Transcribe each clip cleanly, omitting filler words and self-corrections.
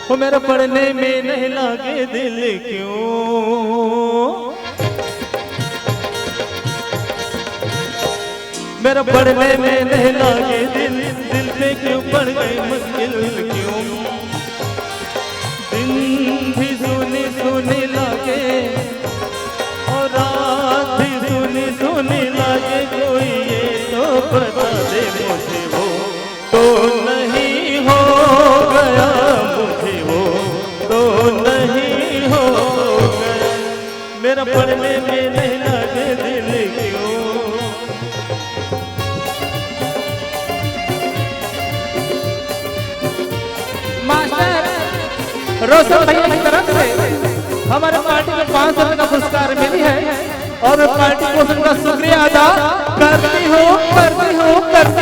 वो मेरा पढ़ने में नहीं लागे दिल क्यों, मेरा पढ़ने में नहीं लागे दिल, दिल पे क्यों पड़ गई मुश्किल क्यों, दिन भी सुनी सुनी लागे और रात भी सुनी सुनी लागे, कोई ये तो बता दे मुझे वो तो नहीं हो गया, मुझे वो तो नहीं हो गया, मेरा पढ़ने में नहीं लागे दिल क्यों। मास्टर रोशन भैया की तरफ से हमारे पार्टी को 500 रुपए का पुरस्कार मिली है और पार्टी को उनका शुक्रिया अदा करती हूँ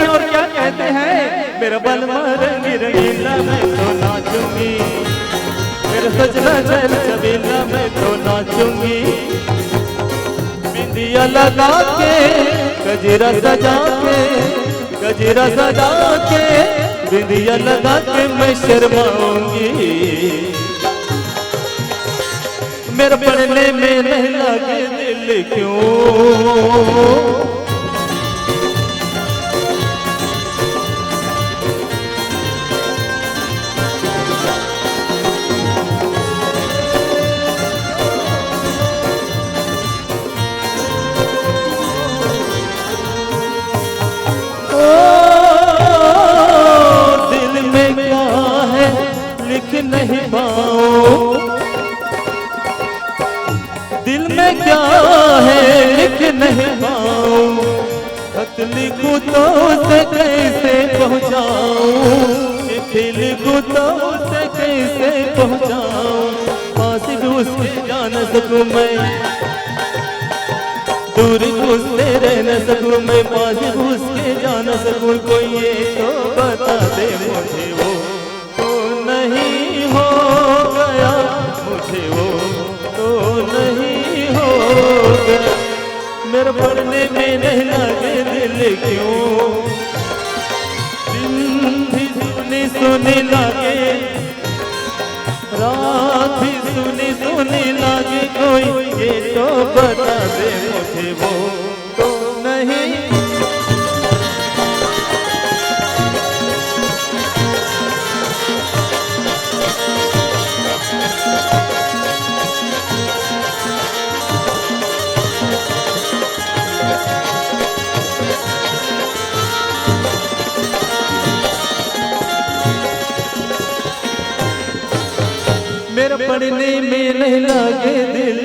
और क्या कहते हैं, मेरा बलमा रंगी रंगीला मैं तो नाचूंगी, मेरा सजना चल चबीला मैं तो नाचूंगी, बिंदिया लगा के गजरा सजा के, गजरा सजा के बिंदिया लगा के मैं शर्माऊंगी, मेरे पढ़ने में नहीं लागे दिल क्यों, लिख नहीं पाऊं, दिल में क्या है लिख नहीं पाऊं, खत लिखूं तो उसे कैसे पहुंचाऊं, चिट्ठी लिखूं तो उसे कैसे पहुंचाऊं, पास भी उसके जा न सकूं मैं, दूर उससे रह न सकूं मैं, पास भी उसके जा न सकूं, कोई ये तो बता दे मुझे वो नहीं हो गया, मुझे वो तो नहीं हो गया, मेरे पढ़ने में नहीं लागे दिल क्यों, दिन भी सुनी सुनी लागे, रात भी सुनी सुनी लागे, कोई ये तो बता दे मुझे वो तो नहीं। मेरे पढ़ने में नहीं लागे दिल